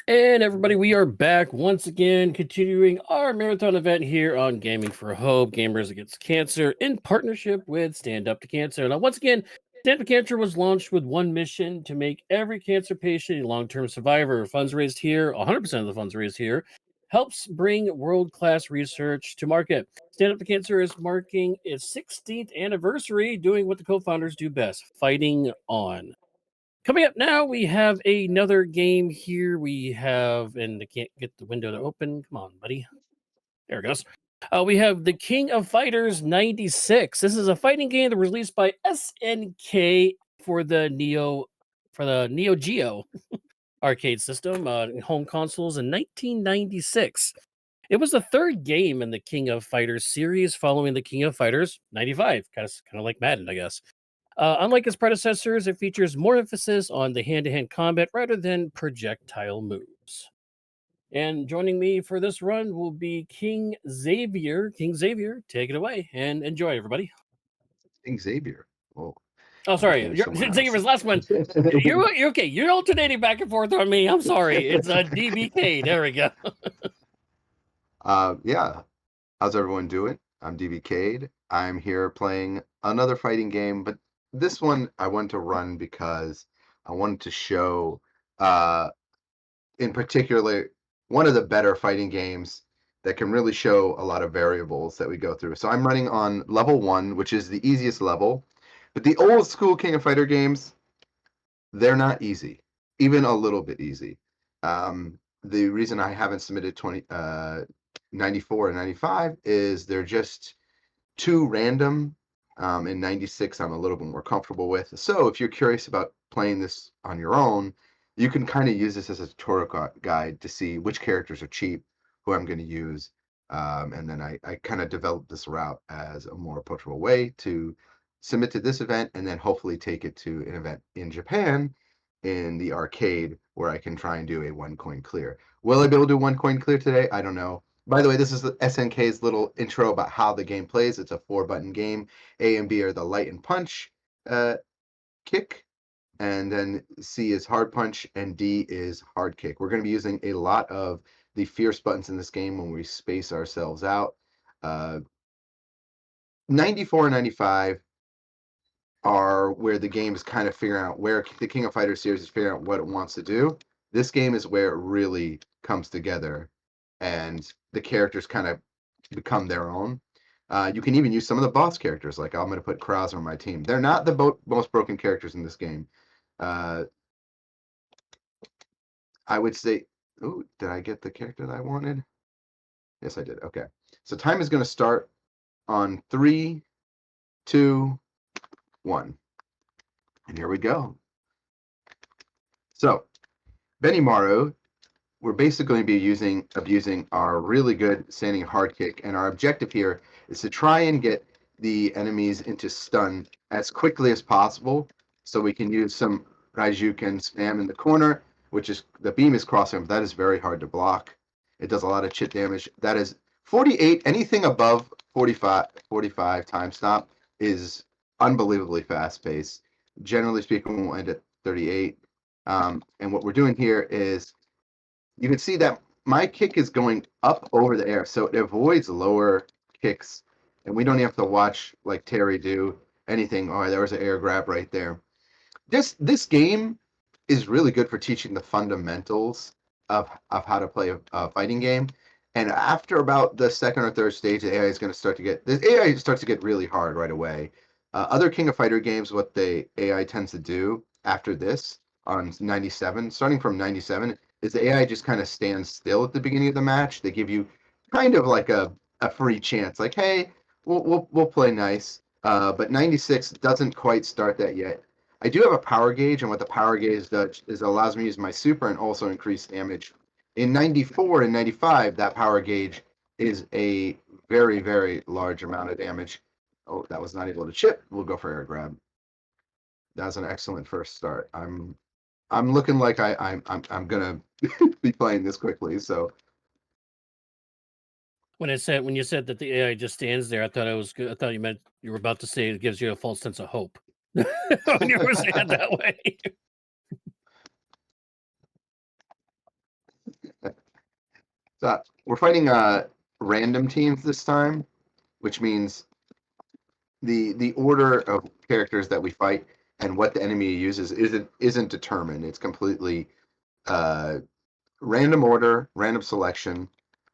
And everybody, we are back once again, continuing our marathon event here on Gaming for Hope, Gamers Against Cancer, in partnership with Stand Up to Cancer. Now, once again, Stand Up to Cancer was launched with one mission to make every cancer patient a long-term survivor. Funds raised here, 100% of the funds raised here, helps bring world-class research to market. Stand Up to Cancer is marking its 16th anniversary, doing what the co-founders do best, fighting on. Coming up now, we have another game here. We have, and I can't get the window to open. Come on, buddy. There it goes. We have the King of Fighters 96. This is a fighting game that was released by SNK for the Neo Geo arcade system, home consoles in 1996. It was the third game in the King of Fighters series, following the King of Fighters 95. Kind of like Madden, I guess. Unlike its predecessors, it features more emphasis on the hand to hand combat rather than projectile moves. And joining me for this run will be King Xavier. King Xavier, take it away and enjoy, everybody. King Xavier. Well, Oh, I'm thinking sorry. of someone else. Xavier's last one. You're okay. You're alternating back and forth on me. I'm sorry. It's a DBK. There we go. Yeah. How's everyone doing? I'm DB Cade. I'm here playing another fighting game, but this one I wanted to run because I wanted to show, in particular, one of the better fighting games that can really show a lot of variables that we go through. So I'm running on level 1, which is the easiest level, but the old school King of Fighter games, they're not easy, even a little bit easy. The reason I haven't submitted 94 and 95 is they're just too random. In 96, I'm a little bit more comfortable with. So if you're curious about playing this on your own, you can kind of use this as a tutorial guide to see which characters are cheap, who I'm going to use. And then I kind of developed this route as a more approachable way to submit to this event and then hopefully take it to an event in Japan in the arcade where I can try and do a one coin clear. Will I be able to do one coin clear today? I don't know. By the way, this is the SNK's little intro about how the game plays. It's a 4-button game. A and B are the light and punch kick, and then C is hard punch, and D is hard kick. We're going to be using a lot of the fierce buttons in this game when we space ourselves out. 94 and 95 are where the game is kind of figuring out where the King of Fighters series is figuring out what it wants to do. This game is where it really comes together and the characters kind of become their own. You can even use some of the boss characters, like I'm going to put Krauser on my team. They're not the most broken characters in this game. I would say, oh, did I get the character that I wanted? Yes, I did. Okay. So time is going to start on 3, 2, 1. And here we go. So, Benimaru, we're basically going to be abusing our really good standing hard kick, and our objective here is to try and get the enemies into stun as quickly as possible, so we can use some Raijuken spam in the corner, which is the beam is crossing, but that is very hard to block. It does a lot of chit damage. That is 48. Anything above 45 time stop is unbelievably fast paced. Generally speaking, we'll end at 38. And what we're doing here is you can see that my kick is going up over the air, so it avoids lower kicks, and we don't have to watch like Terry do anything. Oh, there was an air grab right there. This game is really good for teaching the fundamentals of how to play a fighting game. And after about the second or third stage, the AI is going to start to get the AI starts to get really hard right away. Other King of Fighter games, what the AI tends to do after this on 97, starting from 97, is the AI just kind of stands still at the beginning of the match. They give you kind of like a free chance, like, hey, we'll play nice. But 96 doesn't quite start that yet. I do have a power gauge, and what the power gauge does is it allows me to use my super and also increase damage. In 94 and 95, that power gauge is a very, very large amount of damage. Oh, that was not able to chip. We'll go for air grab. That's an excellent first start. I'm looking like I'm gonna be playing this quickly. So When you said that the AI just stands there, I thought it was good. I thought you meant you were about to say it gives you a false sense of hope. When you were saying it that way. So we're fighting random teams this time, which means the order of characters that we fight and what the enemy uses isn't determined. It's completely random order, random selection.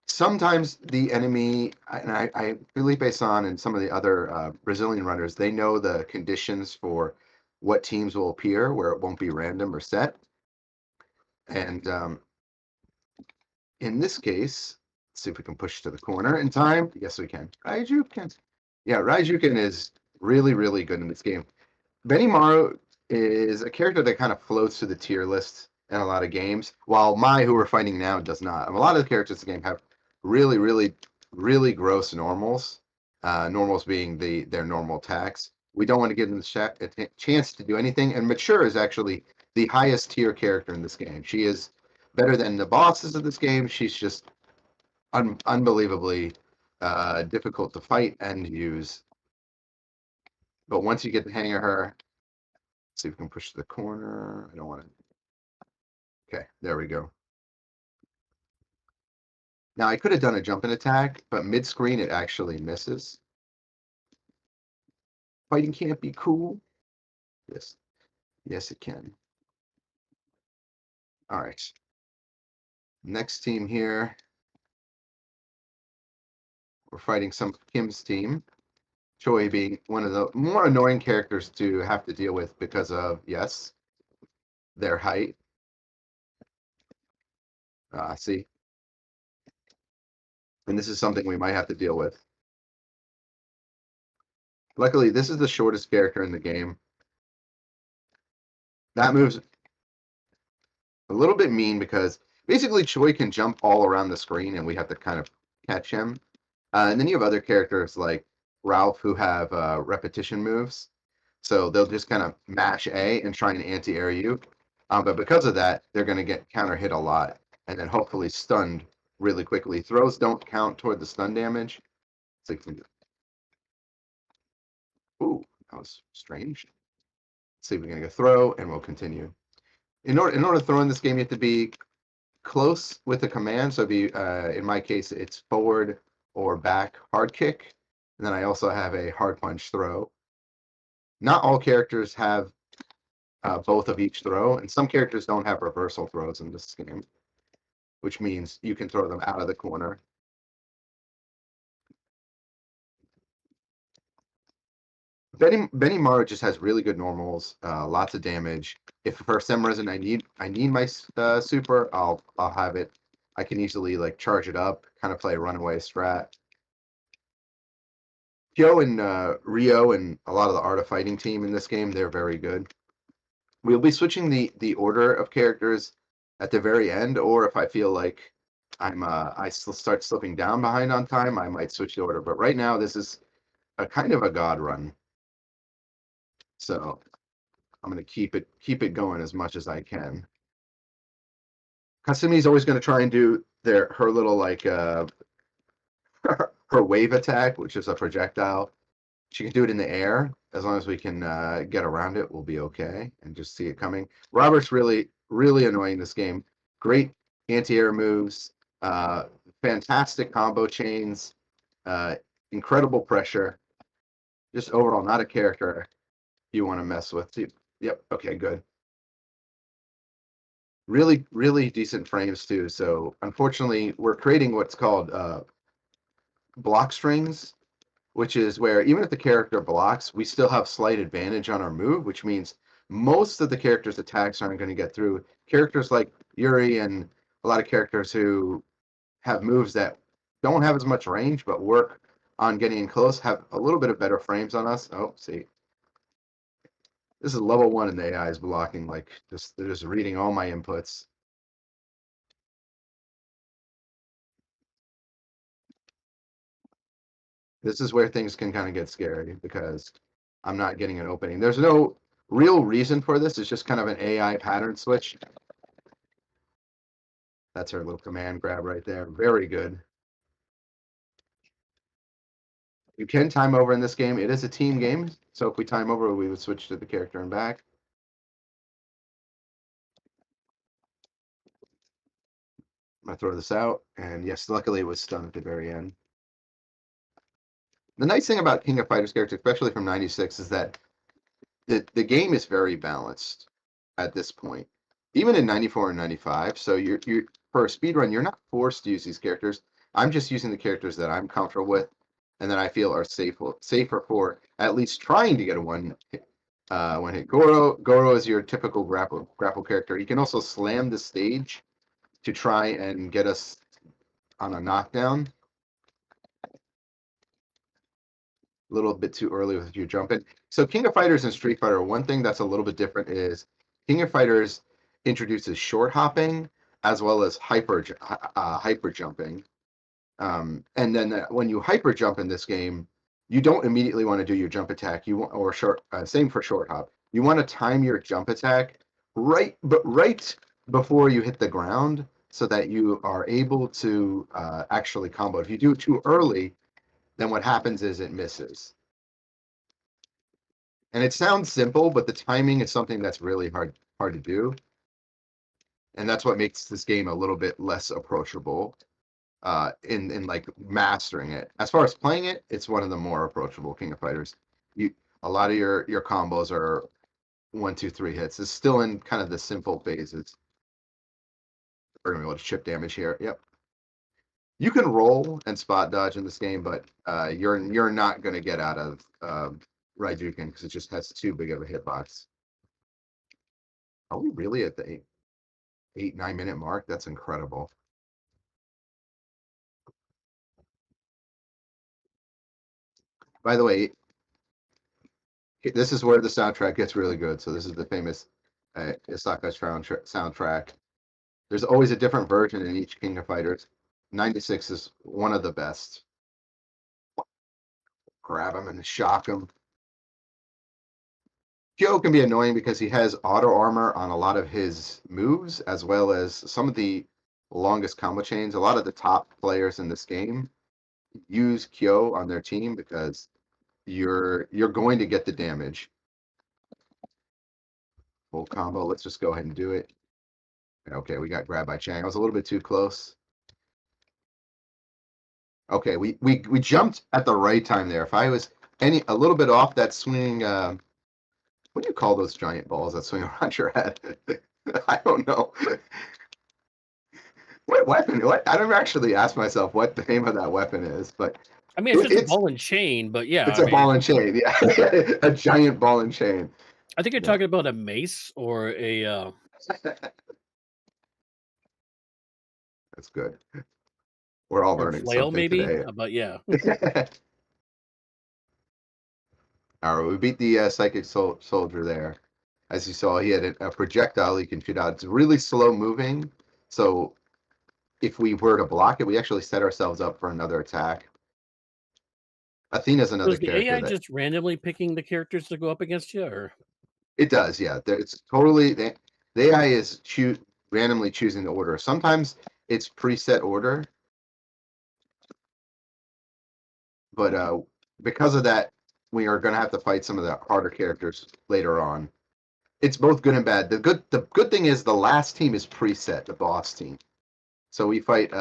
Sometimes the enemy, and I believe Bason and some of the other Brazilian runners, they know the conditions for what teams will appear where it won't be random or set. And in this case, let's see if we can push to the corner in time. Yes, we can. Raijuken. Yeah, Raijuken is really, really good in this game. Benimaru is a character that kind of floats through the tier list in a lot of games, while Mai, who we're fighting now, does not. And a lot of the characters in the game have really, really, really gross normals. Normals being their normal attacks. We don't want to give them a chance to do anything. And Mature is actually the highest tier character in this game. She is better than the bosses of this game. She's just unbelievably difficult to fight and use. But once you get the hang of her, let's see if we can push to the corner. I don't want to. Okay, there we go. Now I could have done a jumping attack, but mid-screen it actually misses. Fighting can't be cool. Yes. Yes, it can. All right. Next team here. We're fighting some Kim's team. Choi being one of the more annoying characters to have to deal with because of, yes, their height. See? And this is something we might have to deal with. Luckily, this is the shortest character in the game. That moves a little bit mean because basically Choi can jump all around the screen and we have to kind of catch him. And then you have other characters like Ralph who have repetition moves. So they'll just kind of mash A and try and anti-air you. But because of that, they're going to get counter hit a lot and then hopefully stunned really quickly. Throws don't count toward the stun damage. Ooh, that was strange. Let's see if we can get a throw and we'll continue. In order to throw in this game, you have to be close with the command. So be in my case, it's forward or back hard kick. And then I also have a hard punch throw. Not all characters have both of each throw, and some characters don't have reversal throws in this game, which means you can throw them out of the corner. Benimaru just has really good normals, lots of damage. If for some reason I need my super, I'll have it. I can easily like charge it up, kind of play a runaway strat. Kyo and Rio and a lot of the Art of Fighting team in this game, they're very good. We'll be switching the order of characters at the very end, or if I feel like I still start slipping down behind on time, I might switch the order. But right now, this is a kind of a god run. So I'm gonna keep it going as much as I can. Kasumi's always gonna try and do her little like her wave attack, which is a projectile. She can do it in the air. As long as we can get around it, we'll be okay and just see it coming. Robert's really, really annoying this game. Great anti-air moves, fantastic combo chains, incredible pressure. Just overall, not a character you want to mess with. Yep, okay, good. Really, really decent frames too. So unfortunately, we're creating what's called block strings, which is where even if the character blocks, we still have slight advantage on our move, which means most of the character's attacks aren't going to get through. Characters like Yuri and a lot of characters who have moves that don't have as much range but work on getting in close have a little bit of better frames on us. Oh, see. This is level 1 and the AI is blocking, like they're just reading all my inputs. This is where things can kind of get scary because I'm not getting an opening. There's no real reason for this. It's just kind of an AI pattern switch. That's her little command grab right there. Very good. You can time over in this game. It is a team game. So if we time over, we would switch to the character and back. I'm gonna throw this out, and yes, luckily it was stunned at the very end. The nice thing about King of Fighters characters, especially from '96, is that the game is very balanced at this point, even in '94 and '95. So you're for a speed run, you're not forced to use these characters. I'm just using the characters that I'm comfortable with, and that I feel are safer for at least trying to get a one hit. Goro is your typical grapple character. He can also slam the stage to try and get us on a knockdown. A little bit too early with you jumping. So King of Fighters and Street Fighter, one thing that's a little bit different is King of Fighters introduces short hopping as well as hyper jumping. And then when you hyper jump in this game, you don't immediately want to do your jump attack. You want, or short, same for short hop. You want to time your jump attack right before you hit the ground, so that you are able to actually combo. If you do it too early, then what happens is it misses. And it sounds simple, but the timing is something that's really hard to do. And that's what makes this game a little bit less approachable in like mastering it. As far as playing it, it's one of the more approachable King of Fighters. A lot of your combos are 1, 2, 3 hits. It's still in kind of the simple phases. We're gonna be able to chip damage here. Yep. You can roll and spot dodge in this game, but you're not going to get out of Raijuken because it just has too big of a hitbox. Are we really at the 9 minute mark? That's incredible. By the way, this is where the soundtrack gets really good. So this is the famous Isaka soundtrack. There's always a different version in each King of Fighters. '96 is one of the best. Grab him and shock him. Kyo can be annoying because he has auto armor on a lot of his moves, as well as some of the longest combo chains. A lot of the top players in this game use Kyo on their team because you're going to get the damage. Full combo. Let's just go ahead and do it. Okay, we got grabbed by Chang. I was a little bit too close. Okay, we jumped at the right time there. If I was a little bit off that swing, what do you call those giant balls that swing around your head? I don't know. What weapon? What? I don't actually ask myself what the name of that weapon is, but I mean, it's just a ball and chain, but yeah, it's a ball and chain. Yeah, a giant ball and chain. I think you're talking about a mace or a. That's good. We're all learning flail, something maybe, today. but yeah. All right, we beat the psychic soldier there. As you saw, he had a projectile he can shoot out. It's really slow moving, so if we were to block it, we actually set ourselves up for another attack. Athena's another Was the character AI that just randomly picking the characters to go up against you, or it does, yeah. It's totally the AI is randomly choosing the order. Sometimes it's preset order, but because of that, we are going to have to fight some of the harder characters later on. It's both good and bad. The good thing is the last team is preset, the boss team. So we fight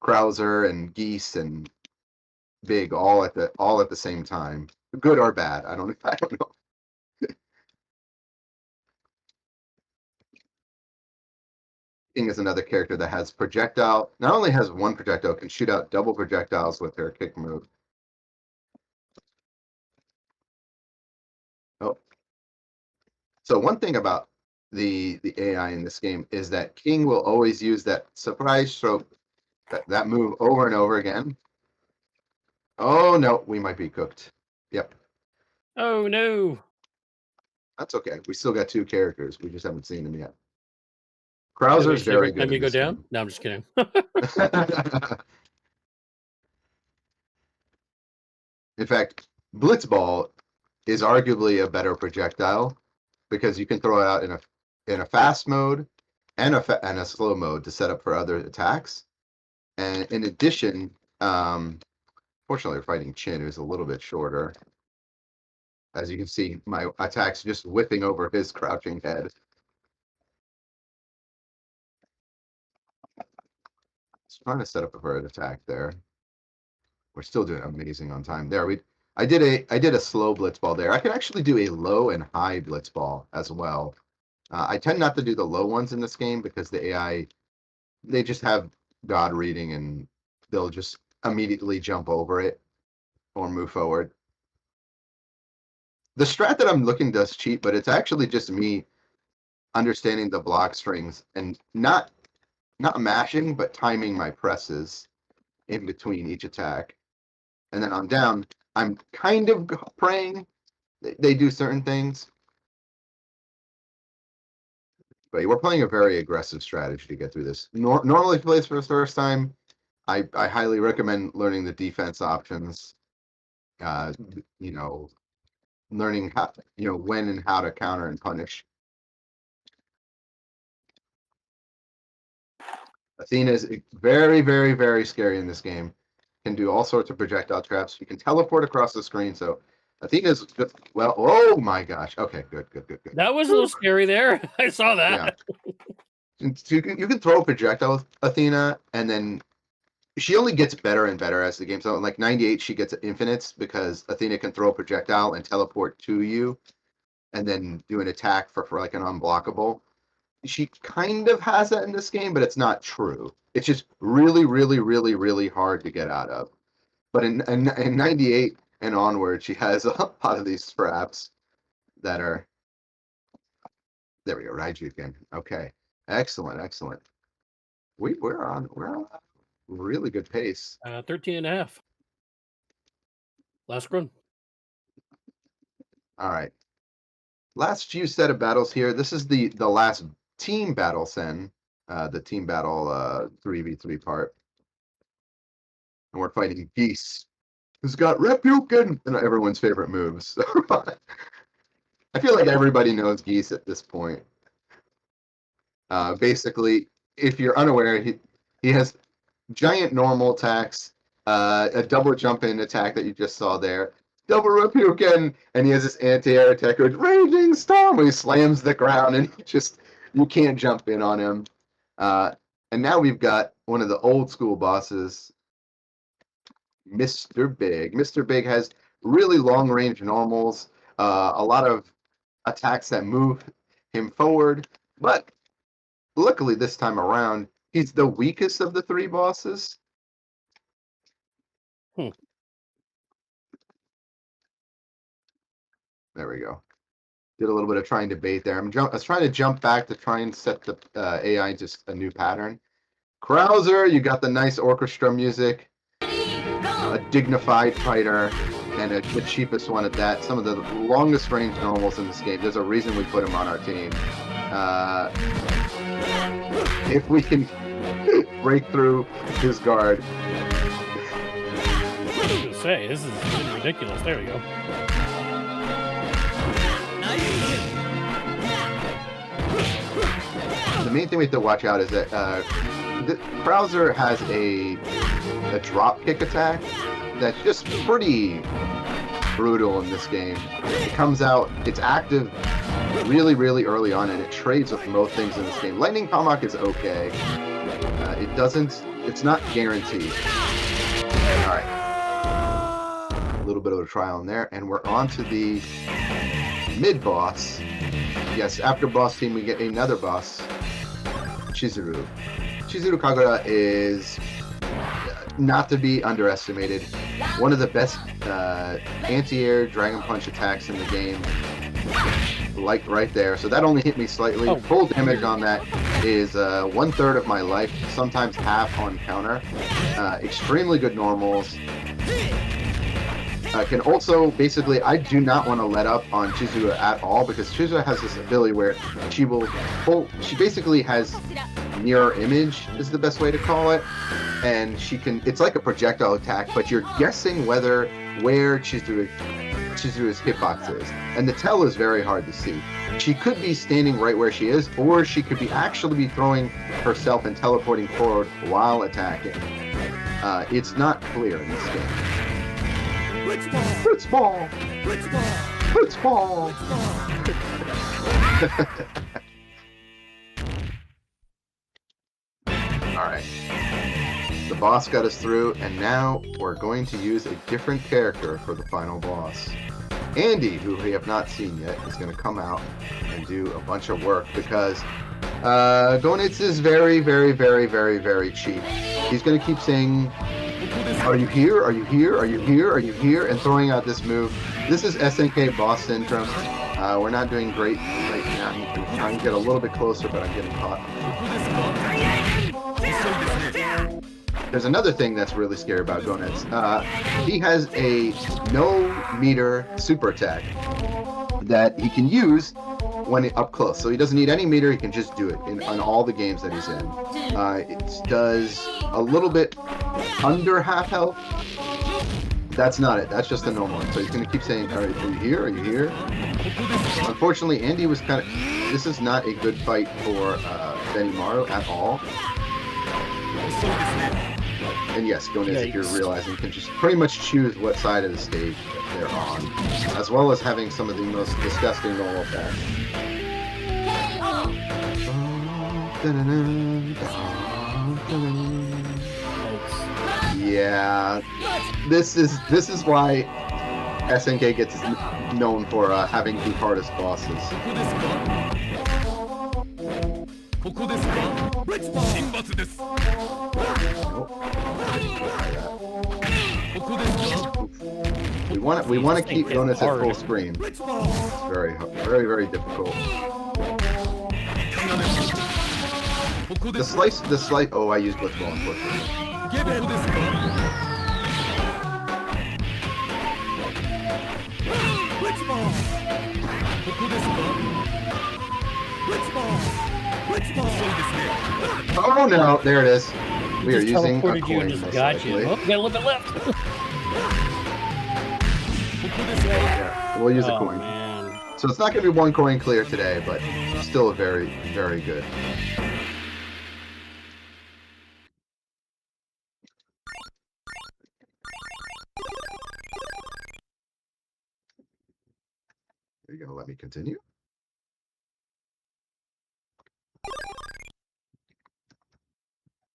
Krauser and Geese and Big all at the same time. Good or bad, I don't know. King is another character that has projectile. Not only has one projectile, can shoot out double projectiles with her kick move. Oh, so one thing about the AI in this game is that King will always use that surprise stroke, that move over and over again. Oh no, we might be cooked. Yep. oh no, That's okay. We still got 2 characters. We just haven't seen them yet. Krauser's very good. Time you in go this down? game. No, I'm just kidding. In fact, Blitzball is arguably a better projectile because you can throw it out in a fast mode and a slow mode to set up for other attacks. And in addition, fortunately, we're fighting Chin, who's a little bit shorter. As you can see, my attack's just whipping over his crouching head. Just trying to set up a bird attack there. We're still doing amazing on time there. I did a slow blitz ball there. I can actually do a low and high blitz ball as well. I tend not to do the low ones in this game because the AI, they just have God reading and they'll just immediately jump over it or move forward. The strat that I'm looking does cheat, but it's actually just me understanding the block strings and not mashing, but timing my presses in between each attack. And then on down, I'm kind of praying they do certain things. But we're playing a very aggressive strategy to get through this. Normally, if you play this for the first time, I highly recommend learning the defense options. You know, learning how, when and how to counter and punish. Athena is very, very, very scary in this game. Can do all sorts of projectile traps. You can teleport across the screen. So Athena's good. Well, oh my gosh. Okay, good. That was a little scary there. I saw that. Yeah. You can throw a projectile with Athena, and then she only gets better and better as the game's on. Like 98, she gets infinites because Athena can throw a projectile and teleport to you, and then do an attack for like an unblockable. She kind of has that in this game, but it's not true. It's just really, really, really, really hard to get out of. But in 98 and onward, she has a lot of these traps that are. There we go, Raiju again. Okay, excellent. We're on really good pace. 13 and a half. Last run. All right. Last few set of battles here. This is the last team battle, Sen. The team battle 3v3 part. And we're fighting Geese, who's got Repuken and everyone's favorite moves. I feel like everybody knows Geese at this point. Basically, if you're unaware, he has giant normal attacks, a double jump in attack that you just saw there, double Repuken, and he has this anti-air attack with Raging Storm, where he slams the ground and you can't jump in on him. And now we've got one of the old school bosses, Mr. Big. Mr. Big has really long range normals, a lot of attacks that move him forward, but luckily this time around, he's the weakest of the three bosses. There we go. Did a little bit of trying to bait there. I was trying to jump back to try and set the AI just a new pattern. Krauser, you got the nice orchestra music. A dignified fighter, and the cheapest one at that. Some of the longest range normals in this game. There's a reason we put him on our team. If we can break through his guard. I was going to say, this is getting ridiculous. There we go. The main thing we have to watch out is that Krauser has a drop kick attack that's just pretty brutal in this game. It comes out, it's active really, really early on, and it trades with most things in this game. Lightning Tomahawk is okay. It's not guaranteed. All right. A little bit of a trial in there, and we're on to the mid-boss. Yes, after boss team, we get another boss, Chizuru. Chizuru Kagura is not to be underestimated. One of the best anti-air Dragon Punch attacks in the game. Like right there. So that only hit me slightly. Oh. Full damage on that is 1/3 of my life, sometimes half on counter. Extremely good normals. Can also, basically, I do not want to let up on Chizuru at all, because Chizuru has this ability where she basically has mirror image, is the best way to call it, and it's like a projectile attack, but you're guessing where Chizuru's hitbox is, and the tell is very hard to see. She could be standing right where she is, or she could actually be throwing herself and teleporting forward while attacking. It's not clear in this game. Blitzball! Alright. The boss got us through, and now we're going to use a different character for the final boss. Andy, who we have not seen yet, is going to come out and do a bunch of work because Gonitz is very, very, very, very, very cheap. He's going to keep saying, "Are you here? Are you here? Are you here? Are you here?" and throwing out this move. This is SNK boss syndrome. We're not doing great right now. I'm trying to get a little bit closer, but I'm getting caught. There's another thing that's really scary about Gonitz. He has a no-meter super attack that he can use when up close. So he doesn't need any meter, he can just do it on all the games that he's in. It does a little bit under half health. That's not it, that's just the normal one. So he's going to keep saying, "Are you here? Are you here?" Unfortunately, Andy was kind of... This is not a good fight for Benimaru at all. And yes, Gonitz, if you're realizing, can just pretty much choose what side of the stage they're on, as well as having some of the most disgusting normal attacks. Yeah, this is why SNK gets known for having the hardest bosses. We want to keep Gonitz at full screen. It's very, very, very difficult. The slice. Oh, I used Blitzball, unfortunately. Oh no! There it is. We are using a coin. You and just got you. Oh, we got a little bit left. Yeah, we'll use a coin. Man. So it's not going to be one coin clear today, but still very, very good. There you go. Let me continue.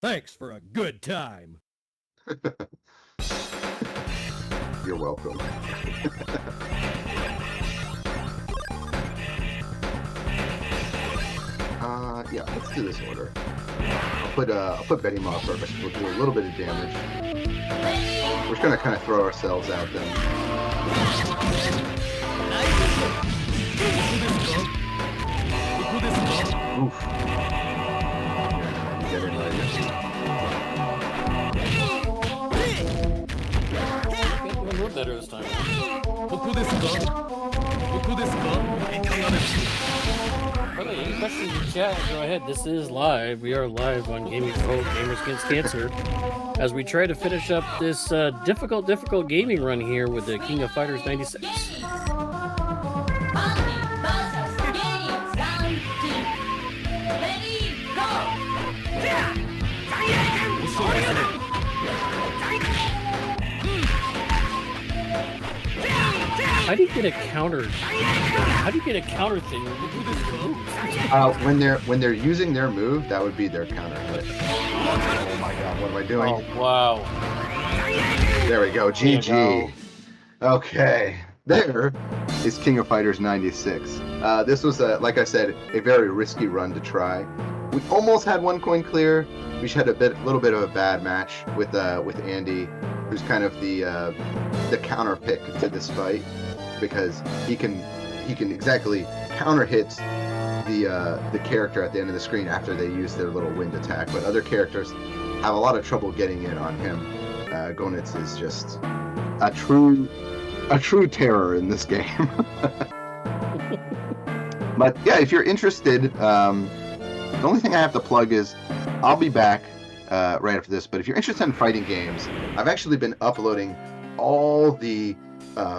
Thanks for a good time. You're welcome. Yeah, let's do this order. I'll put Benimaru first. We'll do a little bit of damage. We're just gonna kind of throw ourselves out then. Oof. Yeah, get in right A little better this time. Any questions in chat, go ahead. This is live. We are live on Gaming for Hope, Gamers Against Cancer, as we try to finish up this difficult gaming run here with the King of Fighters 96. How do you get a counter? How do you get a counter thing? when they're using their move, that would be their counter hit. Oh my god, what am I doing? Oh wow! There we go. GG. Okay, there is King of Fighters 96. This was like I said, a very risky run to try. We almost had one coin clear. We had a little bit of a bad match with Andy, who's kind of the counter pick to this fight, because he can exactly counter hit the character at the end of the screen after they use their little wind attack, but other characters have a lot of trouble getting in on him. Gonitz is just a true terror in this game. But yeah, if you're interested, the only thing I have to plug is I'll be back right after this, but if you're interested in fighting games, I've actually been uploading all the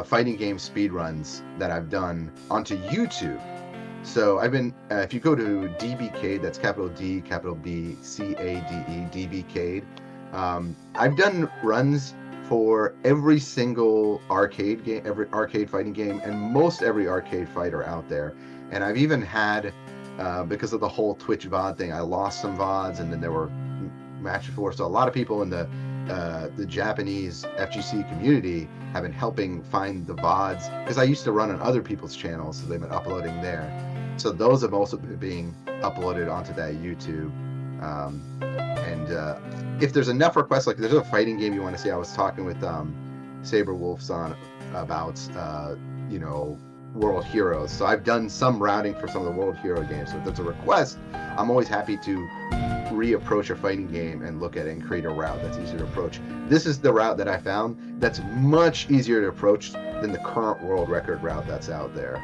fighting game speedruns that I've done onto YouTube. So I've been, if you go to DBCade, that's capital D, capital B, C-A-D-E, DBCade, I've done runs for every single arcade game, every arcade fighting game, and most every arcade fighter out there. And I've even had, because of the whole Twitch VOD thing, I lost some VODs, and then there were match before. So a lot of people in the Japanese FGC community have been helping find the VODs, because I used to run on other people's channels, so they've been uploading there. So those have also been being uploaded onto that YouTube. If there's enough requests, like there's a fighting game you want to see, I was talking with Saber Wolf's on about you know, World Heroes. So I've done some routing for some of the World Hero games. So if there's a request, I'm always happy to reapproach a fighting game and look at it and create a route that's easier to approach. This is the route that I found that's much easier to approach than the current world record route that's out there.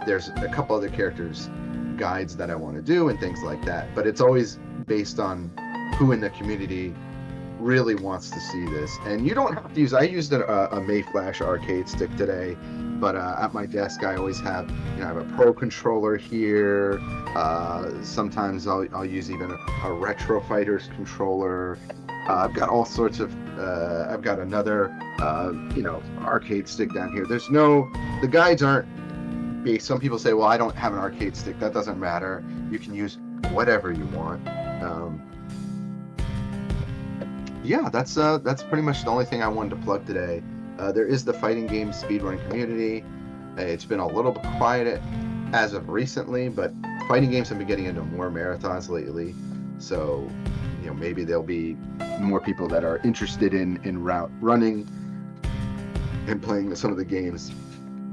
There's a couple other characters guides that I want to do and things like that, but it's always based on who in the community really wants to see this. And you don't have to use, I used a Mayflash arcade stick today, but at my desk I always have, you know, I have a Pro controller here. Sometimes I'll use even a Retro Fighters controller. I've got all sorts of I've got another you know, arcade stick down here. There's no, the guides aren't based. Some people say, well, I don't have an arcade stick. That doesn't matter, you can use whatever you want. Yeah, that's pretty much the only thing I wanted to plug today. There is the fighting game speedrun community. It's been a little bit quiet as of recently, but fighting games have been getting into more marathons lately. So, you know, maybe there'll be more people that are interested in route running and playing some of the games.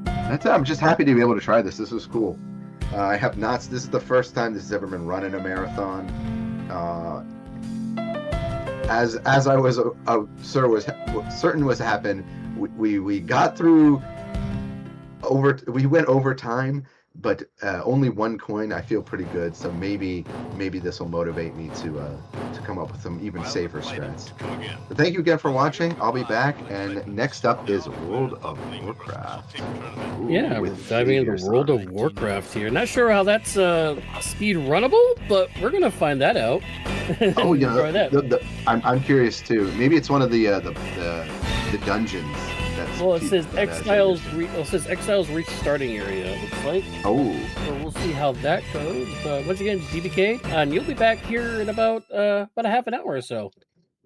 That's it. I'm just happy to be able to try this. This was cool. I have not. This is the first time this has ever been run in a marathon. As I was certain was to happen, we got through we went over time, but only one coin. I feel pretty good, so maybe this will motivate me to come up with some even safer strats. But thank you again for watching. I'll be back, and next up is World of Warcraft. Yeah, we're diving into World of Warcraft here. Not sure how that's speed runnable, but we're gonna find that out. Oh yeah, I'm curious too. Maybe it's one of the dungeons. Well, it says Exiles. It says Exiles reach starting area. It looks like. Oh. So we'll see how that goes. Once again, DBK, and you'll be back here in about a half an hour or so.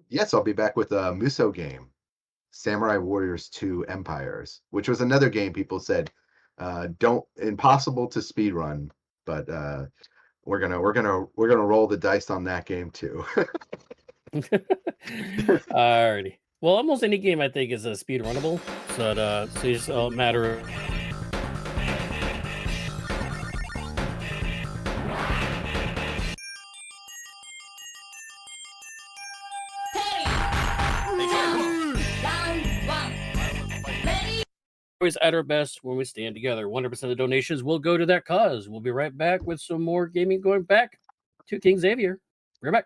Yes, I'll be back with a Muso game, Samurai Warriors 2 Empires, which was another game people said impossible to speedrun, but we're gonna roll the dice on that game too. Alrighty. Well, almost any game I think is speed runnable, so it's just a matter of. Always at our best when we stand together. 100% of the donations will go to that cause. We'll be right back with some more gaming, going back to King Xavier. We're back.